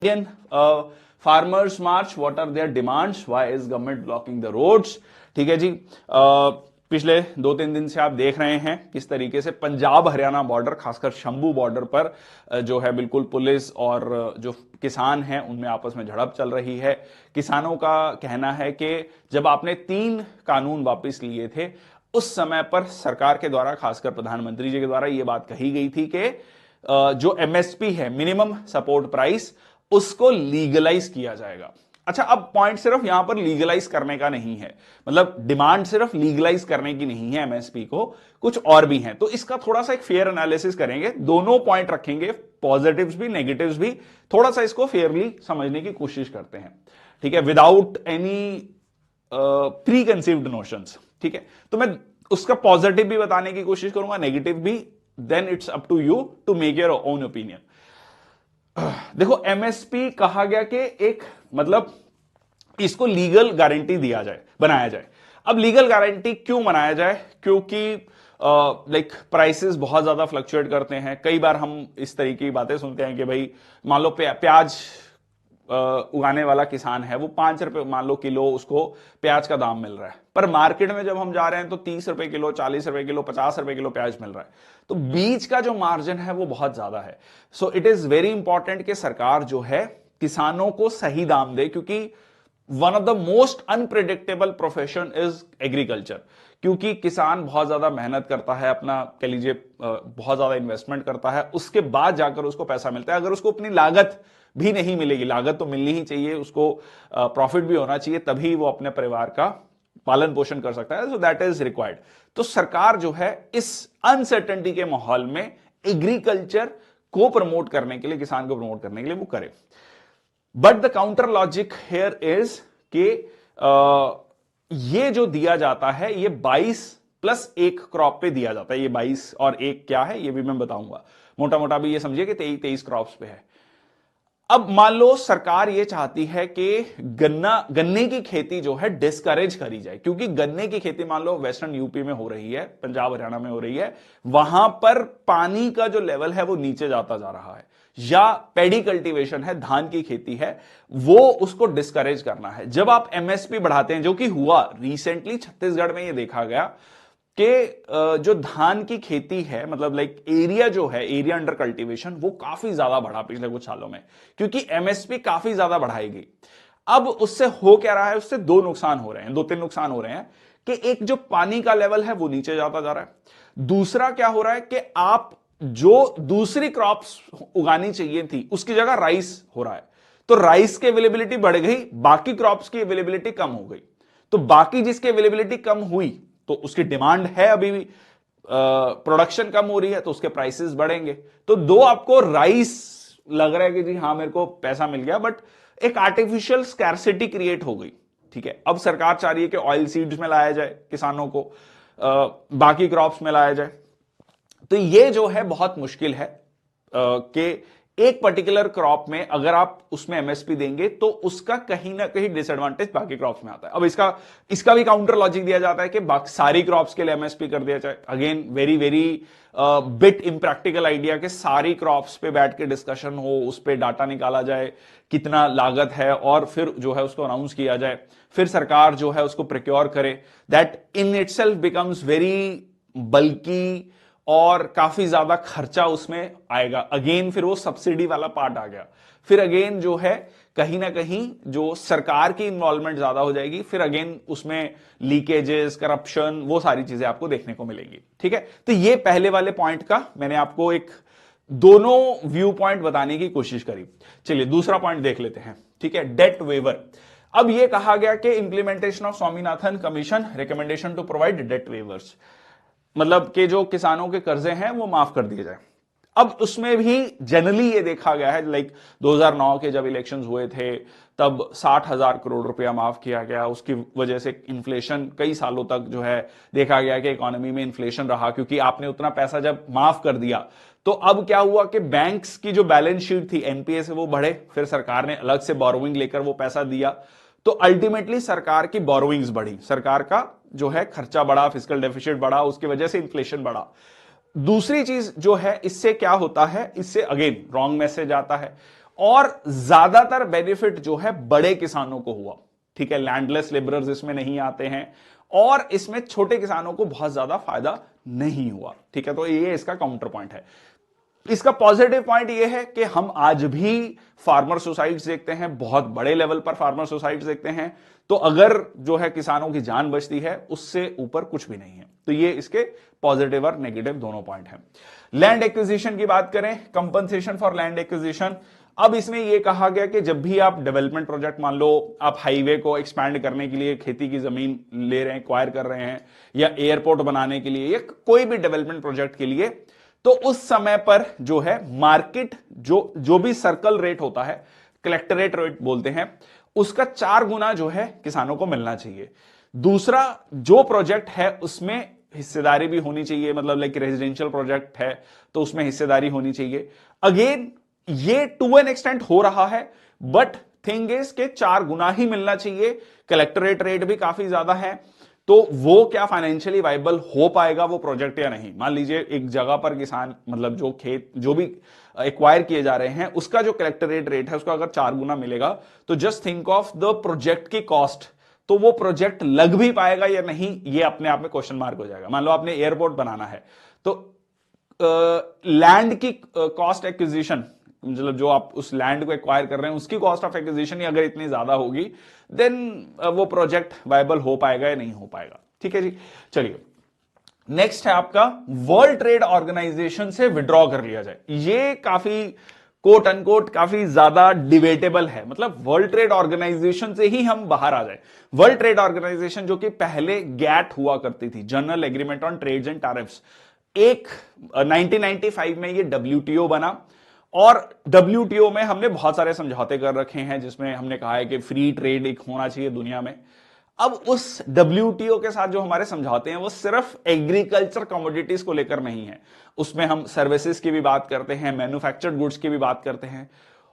Again, farmers march, what are their demands? Why is government blocking the roads? ठीक है जी। पिछले 2-3 दिन से आप देख रहे हैं किस तरीके से पंजाब हरियाणा बॉर्डर, खासकर शंभू बॉर्डर पर जो है बिल्कुल पुलिस और जो किसान हैं उनमें आपस में झड़प चल रही है। किसानों का कहना है कि जब आपने 3 कानून वापस लिए थे उस समय पर सरकार के द्वारा, खासकर प्रधानमंत्री जी के द्वारा यह बात कही गई थी कि जो एमएसपी है, मिनिमम सपोर्ट प्राइस, उसको लीगलाइज किया जाएगा। अच्छा, अब पॉइंट सिर्फ यहां पर लीगलाइज करने का नहीं है, मतलब डिमांड सिर्फ लीगलाइज करने की नहीं है एमएसपी को, कुछ और भी है। तो इसका थोड़ा सा एक फेयर एनालिसिस करेंगे, दोनों पॉइंट रखेंगे, पॉजिटिव्स भी नेगेटिव्स भी, थोड़ा सा इसको फेयरली समझने की कोशिश करते हैं, ठीक है, without any pre conceived notions. ठीक है, तो मैं उसका पॉजिटिव भी बताने की कोशिश करूंगा, नेगेटिव भी, then it's up to you to make your own opinion. देखो, एमएसपी कहा गया कि एक, मतलब इसको लीगल गारंटी दिया जाए, बनाया जाए। अब लीगल गारंटी क्यों बनाया जाए? क्योंकि लाइक प्राइसेस बहुत ज्यादा फ्लक्चुएट करते हैं। कई बार हम इस तरीके की बातें सुनते हैं कि भाई मान लो प्याज उगाने वाला किसान है, वो 5 रुपए मान लो किलो उसको प्याज का दाम मिल रहा है, पर मार्केट में जब हम जा रहे हैं तो 30 रुपए किलो, 40 रुपए किलो, 50 रुपए किलो प्याज मिल रहा है। तो बीच का जो मार्जिन है वो बहुत ज्यादा है। So it is very important कि सरकार जो है किसानों को सही दाम दे, क्योंकि one of the most unpredictable profession is agriculture. क्योंकि किसान बहुत ज्यादा मेहनत करता है, अपना कह लीजिए बहुत ज्यादा इन्वेस्टमेंट करता है, उसके बाद जाकर उसको पैसा मिलता है। अगर उसको अपनी लागत भी नहीं मिलेगी, लागत तो मिलनी ही चाहिए, उसको प्रॉफिट भी होना चाहिए, तभी वो अपने परिवार का पालन पोषण कर सकता है। So that is required. तो सरकार जो है इस अनसर्टेनिटी के माहौल में एग्रीकल्चर को प्रमोट करने के लिए, किसान को प्रमोट करने के लिए वो करे। But the counter logic here is कि ये जो दिया जाता है ये 22+1 क्रॉप पे दिया जाता है। ये 22 और 1 क्या है ये भी मैं बताऊंगा। मोटा मोटा भी ये समझिए कि 23 क्रॉप्स पे है। अब मान लो सरकार ये चाहती है कि गन्ने की खेती जो है डिस्करेज करी जाए, क्योंकि गन्ने की खेती मान लो वेस्टर्न यूपी में हो रही है, पंजाब हरियाणा में हो रही है, वहां पर पानी का जो लेवल है वो नीचे जाता जा रहा है, या पेडी कल्टीवेशन है, धान की खेती है, वो उसको डिस्करेज करना है। जब आप एमएसपी बढ़ाते हैं, जो कि हुआ रिसेंटली छत्तीसगढ़ में, ये देखा गया कि जो धान की खेती है, मतलब लाइक एरिया जो है, एरिया अंडर कल्टीवेशन, वो काफी ज्यादा बढ़ा पिछले कुछ सालों में, क्योंकि एमएसपी काफी ज्यादा बढ़ाई गई। अब उससे हो क्या रहा है? उससे 2 नुकसान हो रहे हैं, 2-3 नुकसान हो रहे हैं कि एक, जो पानी का लेवल है वो नीचे जाता जा रहा है। दूसरा क्या हो रहा है कि आप जो दूसरी क्रॉप्स उगानी चाहिए थी उसकी जगह राइस हो रहा है, तो राइस की अवेलेबिलिटी बढ़ गई, बाकी क्रॉप्स की अवेलेबिलिटी कम हो गई। तो बाकी जिसकी अवेलेबिलिटी कम हुई तो उसकी डिमांड है, अभी भी प्रोडक्शन कम हो रही है, तो उसके प्राइसेस बढ़ेंगे। तो 2, आपको राइस लग रहा है कि जी हाँ मेरे को पैसा मिल गया, बट एक आर्टिफिशियल स्कैर्सिटी क्रिएट हो गई। ठीक है, अब सरकार चाह रही है कि ऑयल सीड्स में लाया जाए किसानों को, बाकी क्रॉप्स में लाया जाए। तो ये जो है बहुत मुश्किल है कि एक पर्टिकुलर क्रॉप में अगर आप उसमें एमएसपी देंगे तो उसका कहीं ना कहीं डिसएडवांटेज बाकी क्रॉप्स में आता है। अब इसका भी काउंटर लॉजिक दिया जाता है कि सारी क्रॉप्स के लिए एमएसपी कर दिया जाए। Again very very bit impractical idea कि सारी क्रॉप्स पे बैठ के डिस्कशन हो, उस पे डाटा निकाला जाए कितना लागत है, और फिर जो है उसको अनाउंस किया जाए, फिर सरकार जो है उसको प्रोक्योर करे। That in itself becomes very बल्की और काफी ज्यादा खर्चा उसमें आएगा। अगेन फिर वो सब्सिडी वाला पार्ट आ गया, फिर अगेन जो है कहीं ना कहीं जो सरकार की इन्वॉल्वमेंट ज्यादा हो जाएगी, फिर अगेन उसमें लीकेजेस, करप्शन, वो सारी चीजें आपको देखने को मिलेंगी। ठीक है, तो ये पहले वाले पॉइंट का मैंने आपको एक दोनों व्यू पॉइंट बताने की कोशिश करी। चलिए दूसरा पॉइंट देख लेते हैं। ठीक है, डेट वेवर। अब ये कहा गया कि implementation of Swaminathan commission recommendation to provide debt waivers, मतलब कि जो किसानों के कर्जे हैं वो माफ कर दिए जाए। अब उसमें भी जनरली ये देखा गया है, लाइक 2009 के जब इलेक्शंस हुए थे तब 60,000 करोड़ रुपया माफ किया गया। उसकी वजह से इन्फ्लेशन कई सालों तक जो है देखा गया कि इकोनॉमी में इन्फ्लेशन रहा, क्योंकि आपने उतना पैसा जब माफ कर दिया तो अब क्या हुआ कि बैंक्स की जो बैलेंस शीट थी एनपीए से वो बढ़े, फिर सरकार ने अलग से बोरोइंग लेकर वो पैसा दिया, तो अल्टीमेटली सरकार की बोरोइंग्स बढ़ी, सरकार का जो है खर्चा बढ़ा, फिस्कल डेफिसिट बढ़ा, उसकी वजह से इन्फ्लेशन बढ़ा। दूसरी चीज जो है, इससे क्या होता है, इससे अगेन रॉन्ग मैसेज आता है, और ज्यादातर बेनिफिट जो है बड़े किसानों को हुआ, ठीक है, लैंडलेस लेबरर्स इसमें नहीं आते हैं और इसमें छोटे किसानों को बहुत ज्यादा फायदा नहीं हुआ, ठीक है। तो ये इसका काउंटर पॉइंट है। इसका पॉजिटिव पॉइंट ये है कि हम आज भी फार्मर सोसाइटीज देखते हैं, बहुत बड़े लेवल पर फार्मर सोसाइटीज देखते हैं। तो अगर जो है किसानों की जान बचती है, उससे ऊपर कुछ भी नहीं है। तो ये इसके पॉजिटिव और नेगेटिव दोनों पॉइंट हैं। लैंड एक्विजिशन की बात करें, कंपनसेशन फॉर लैंड एक्विजिशन, अब इसमें यह कहा गया कि जब भी आप डेवलपमेंट प्रोजेक्ट, मान लो आप हाईवे को एक्सपैंड करने के लिए खेती की जमीन ले रहे हैं, एक्वायर कर रहे हैं, या एयरपोर्ट बनाने के लिए, या कोई भी डेवलपमेंट प्रोजेक्ट के लिए, तो उस समय पर जो है मार्केट जो भी सर्कल रेट होता है, कलेक्टरेट रेट बोलते हैं, उसका 4 गुना जो है किसानों को मिलना चाहिए। दूसरा, जो प्रोजेक्ट है उसमें हिस्सेदारी भी होनी चाहिए, मतलब लाइक रेजिडेंशियल प्रोजेक्ट है तो उसमें हिस्सेदारी होनी चाहिए। अगेन ये टू एन एक्सटेंट हो रहा है, बट थिंग इज के 4 गुना ही मिलना चाहिए। कलेक्टरेट रेट भी काफी ज्यादा है, तो वो क्या फाइनेंशियली वाइबल हो पाएगा वो प्रोजेक्ट या नहीं। मान लीजिए एक जगह पर किसान, मतलब जो खेत जो भी एक्वायर किए जा रहे हैं, उसका जो कलेक्टरेट रेट है उसका अगर 4 गुना मिलेगा, तो just think of the project की कॉस्ट, तो वो प्रोजेक्ट लग भी पाएगा या नहीं, ये अपने आप में क्वेश्चन मार्क हो जाएगा। मान लो आपने एयरपोर्ट बनाना है, तो लैंड की कॉस्ट एक्विजिशन, मतलब जो आप उस लैंड को एक्वायर कर रहे हैं उसकी कॉस्ट ऑफ एक्विजिशन ही अगर इतनी ज्यादा होगी, देन वो प्रोजेक्ट वायबल हो पाएगा या नहीं हो पाएगा, ठीक है जी। चलिए, नेक्स्ट है आपका वर्ल्ड ट्रेड ऑर्गेनाइजेशन से विड्रॉ कर लिया जाए। ये काफी कोट अनकोट काफी ज्यादा डिबेटेबल है, मतलब वर्ल्ड ट्रेड ऑर्गेनाइजेशन से ही हम बाहर आ जाए। वर्ल्ड ट्रेड ऑर्गेनाइजेशन जो कि पहले गैट हुआ करती थी, general agreement on trades and tariffs, एक 1995 में ये WTO बना, और WTO में हमने बहुत सारे समझौते कर रखे हैं, जिसमें हमने कहा है कि फ्री ट्रेड एक होना चाहिए दुनिया में। अब उस WTO के साथ जो हमारे समझौते हैं वो सिर्फ एग्रीकल्चर कमोडिटीज को लेकर नहीं है, उसमें हम सर्विसेज की भी बात करते हैं, मैन्युफैक्चर्ड गुड्स की भी बात करते हैं।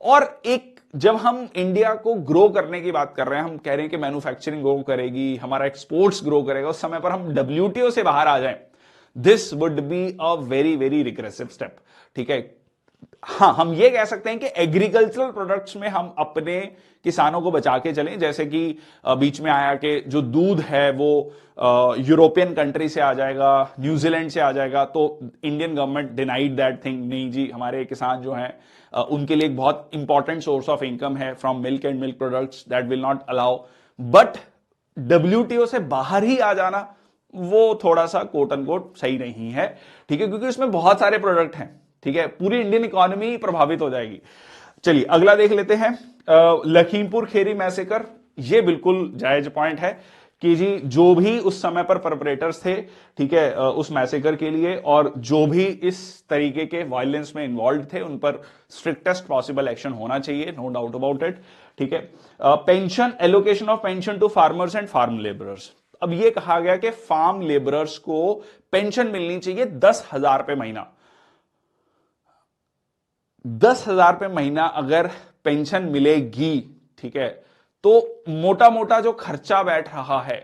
और एक जब हम इंडिया को ग्रो करने की बात कर रहे हैं, हम कह रहे हैं कि मैन्युफैक्चरिंग ग्रो करेगी, हमारा एक्सपोर्ट्स ग्रो करेगा, उस समय पर हम WTO से बाहर आ जाएं, this would be a very very regressive step, ठीक है। हाँ, हम ये कह सकते हैं कि एग्रीकल्चरल प्रोडक्ट्स में हम अपने किसानों को बचा के चलें, जैसे कि बीच में आया कि जो दूध है वो यूरोपियन कंट्री से आ जाएगा, न्यूजीलैंड से आ जाएगा, तो Indian government denied that thing, नहीं जी, हमारे किसान जो हैं उनके लिए एक बहुत इंपॉर्टेंट सोर्स ऑफ इनकम है from milk and milk products, that will not allow. But WTO से बाहर ही आ जाना वो थोड़ा सा कोट अनकोट सही नहीं है, ठीक है, क्योंकि उसमें बहुत सारे प्रोडक्ट हैं, ठीक है, पूरी इंडियन इकोनॉमी प्रभावित हो जाएगी। चलिए अगला देख लेते हैं, लखीमपुर खेरी मैसेकर। ये बिल्कुल जायज पॉइंट है कि जी जो भी उस समय पर परपरेटर्स थे, ठीक है, उस मैसेकर के लिए, और जो भी इस तरीके के वायलेंस में इन्वॉल्व थे, उन पर स्ट्रिक्टेस्ट पॉसिबल एक्शन होना चाहिए, नो डाउट अबाउट इट, ठीक है। Pension, allocation of pension to farmers and farm labourers. अब यह कहा गया कि फार्म लेबरर्स को पेंशन मिलनी चाहिए 10,000 रुपए महीना। 10,000 रुपए महीना अगर पेंशन मिलेगी, ठीक है, तो मोटा मोटा जो खर्चा बैठ रहा है,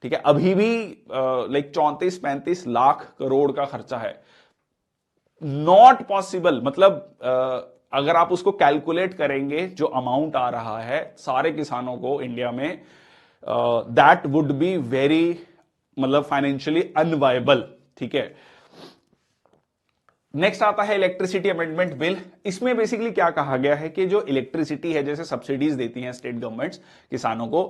ठीक है, अभी भी लाइक 34-35 लाख करोड़ का खर्चा है, नॉट पॉसिबल। मतलब अगर आप उसको कैलकुलेट करेंगे, जो अमाउंट आ रहा है सारे किसानों को इंडिया में, दैट वुड बी वेरी, मतलब फाइनेंशियली अनवायबल, ठीक है। नेक्स्ट आता है इलेक्ट्रिसिटी अमेंडमेंट बिल। इसमें बेसिकली क्या कहा गया है कि जो इलेक्ट्रिसिटी है, जैसे सब्सिडीज देती हैं स्टेट गवर्नमेंट्स किसानों को,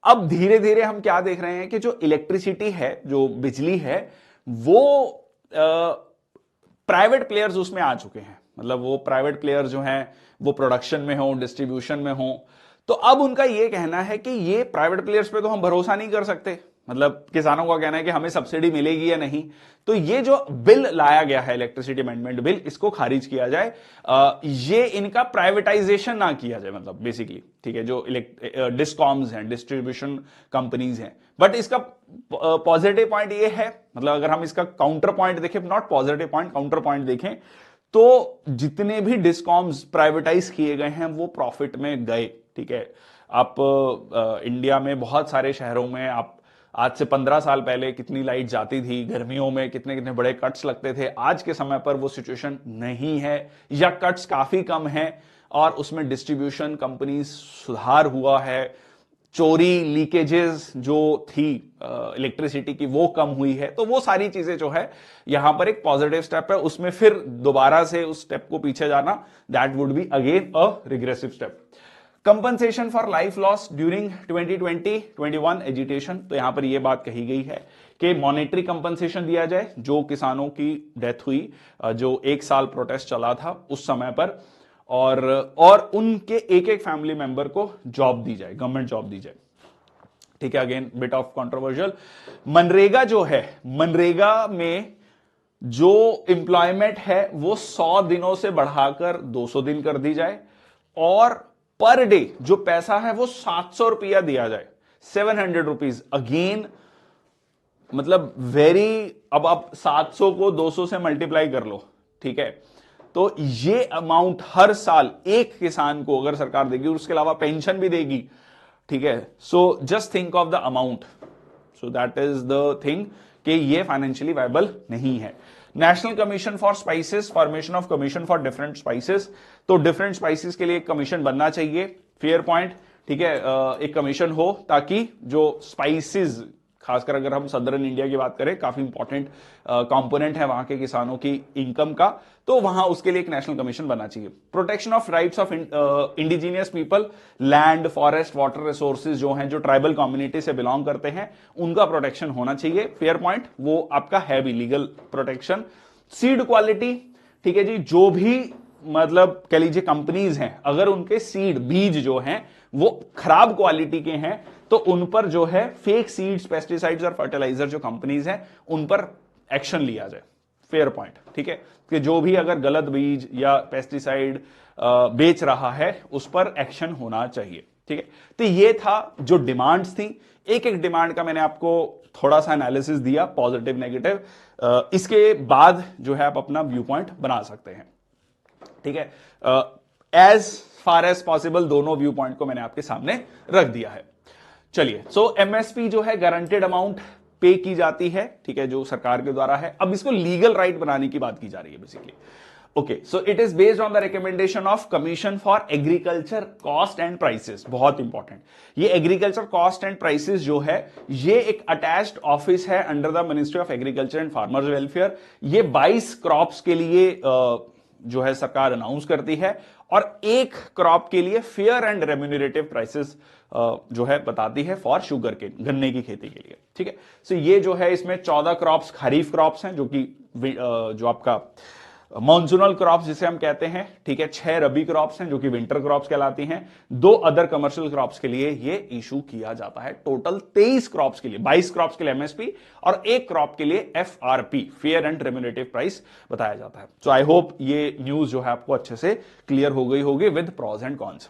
अब धीरे धीरे हम क्या देख रहे हैं कि जो इलेक्ट्रिसिटी है, जो बिजली है, वो प्राइवेट प्लेयर्स उसमें आ चुके हैं। मतलब वो प्राइवेट प्लेयर जो हैं वो प्रोडक्शन में हो, डिस्ट्रीब्यूशन में हो, तो अब उनका ये कहना है कि ये प्राइवेट प्लेयर्स पे तो हम भरोसा नहीं कर सकते। मतलब किसानों का कहना है कि हमें सब्सिडी मिलेगी या नहीं। तो ये जो बिल लाया गया है इलेक्ट्रिसिटी अमेंडमेंट बिल, इसको खारिज किया जाए, ये इनका प्राइवेटाइजेशन ना किया जाए, मतलब बेसिकली, ठीक है, जो डिस्कॉम्स हैं, डिस्ट्रीब्यूशन कंपनीज हैं। बट इसका पॉजिटिव पॉइंट ये है, मतलब अगर हम इसका काउंटर पॉइंट देखें, not positive point, counter point देखें, तो जितने भी डिस्कॉम्स प्राइवेटाइज किए गए हैं वो प्रॉफिट में गए, ठीक है। आप इंडिया में बहुत सारे शहरों में आप आज से 15 साल पहले कितनी लाइट जाती थी, गर्मियों में कितने कितने बड़े कट्स लगते थे, आज के समय पर वो सिचुएशन नहीं है, या कट्स काफी कम है। और उसमें डिस्ट्रीब्यूशन कंपनी सुधार हुआ है, चोरी लीकेजेस जो थी इलेक्ट्रिसिटी की वो कम हुई है। तो वो सारी चीजें जो है यहां पर एक पॉजिटिव स्टेप है, उसमें फिर दोबारा से उस स्टेप को पीछे जाना that would be again a regressive step. Compensation for life loss during 2020-21 agitation, तो यहां पर यह बात कही गई है कि मॉनेटरी कंपनसेशन दिया जाए जो किसानों की डेथ हुई, जो एक साल प्रोटेस्ट चला था उस समय पर, और उनके एक एक फैमिली मेंबर को जॉब दी जाए, गवर्नमेंट जॉब दी जाए। ठीक है, again bit of controversial. MNREGA जो है, मनरेगा में जो एम्प्लॉयमेंट है वो 100 दिनों से बढ़ाकर 200 दिन कर दी जाए, और पर डे जो पैसा है वो 700 रुपया दिया जाए, 700 रुपीज। अगेन मतलब वेरी, अब आप 700 को 200 से मल्टीप्लाई कर लो, ठीक है, तो ये अमाउंट हर साल एक किसान को अगर सरकार देगी, उसके अलावा पेंशन भी देगी। ठीक है, so just think of the amount, so that is the thing कि ये फाइनेंशियली वायबल नहीं है। National commission for spices, formation of commission for different spices, तो डिफरेंट स्पाइसेस के लिए एक कमीशन बनना चाहिए, फेयर पॉइंट। ठीक है, एक कमीशन हो ताकि जो स्पाइसेस, खासकर अगर हम सदर्न इंडिया की बात करें, काफी इंपॉर्टेंट कंपोनेंट है वहां के किसानों की इनकम का, तो वहां उसके लिए एक नेशनल कमीशन बनना चाहिए। Protection of rights of indigenous people, land, forest, water resources जो हैं, जो ट्राइबल कम्युनिटी से बिलोंग करते हैं, उनका प्रोटेक्शन होना चाहिए, फेयर पॉइंट, वो आपका है भी लीगल प्रोटेक्शन। सीड क्वालिटी, ठीक है जी, जो भी मतलब कह लीजिए कंपनीज हैं, अगर उनके सीड, बीज जो हैं वो खराब क्वालिटी के हैं, तो उन पर जो है फेक सीड्स, पेस्टिसाइड्स और फर्टिलाइजर जो कंपनीज हैं उन पर एक्शन लिया जाए, फेयर पॉइंट। ठीक है, कि जो भी अगर गलत बीज या पेस्टिसाइड बेच रहा है उस पर एक्शन होना चाहिए। ठीक है, तो ये था जो डिमांड्स थी, एक एक डिमांड का मैंने आपको थोड़ा सा एनालिसिस दिया, पॉजिटिव नेगेटिव। इसके बाद जो है आप अपना व्यू पॉइंट बना सकते हैं। ठीक है, एज फार एज पॉसिबल दोनों व्यू पॉइंट को मैंने आपके सामने रख दिया है। चलिए, सो एमएसपी जो है गारंटेड अमाउंट पे की जाती है, ठीक है, जो सरकार के द्वारा है। अब इसको लीगल राइट बनाने की बात की जा रही है basically. Okay, so it is based on the recommendation of commission for agriculture cost and prices. बहुत इंपॉर्टेंट, ये एग्रीकल्चर कॉस्ट एंड प्राइसेस जो है ये एक अटैच्ड ऑफिस है under the ministry of agriculture and farmers welfare. ये 22 crops के लिए जो है सरकार अनाउंस करती है, और एक क्रॉप के लिए फेयर एंड रेम्यूनरेटिव प्राइसेस जो है बताती है फॉर शुगर केन, गन्ने की खेती के लिए। ठीक है, सो ये जो है इसमें 14 क्रॉप्स खरीफ क्रॉप्स हैं, जो कि जो आपका मॉनसूनल क्रॉप्स जिसे हम कहते हैं। ठीक है, 6 रबी क्रॉप्स हैं जो कि विंटर क्रॉप्स कहलाती हैं, 2 अदर कमर्शियल क्रॉप्स के लिए ये इशू किया जाता है। टोटल 23 क्रॉप्स के लिए, 22 क्रॉप्स के लिए एमएसपी और एक क्रॉप के लिए FRP, fair and remunerative price बताया जाता है। सो आई होप ये न्यूज जो है आपको अच्छे से क्लियर हो गई होगी विद प्रॉज एंड कॉन्स।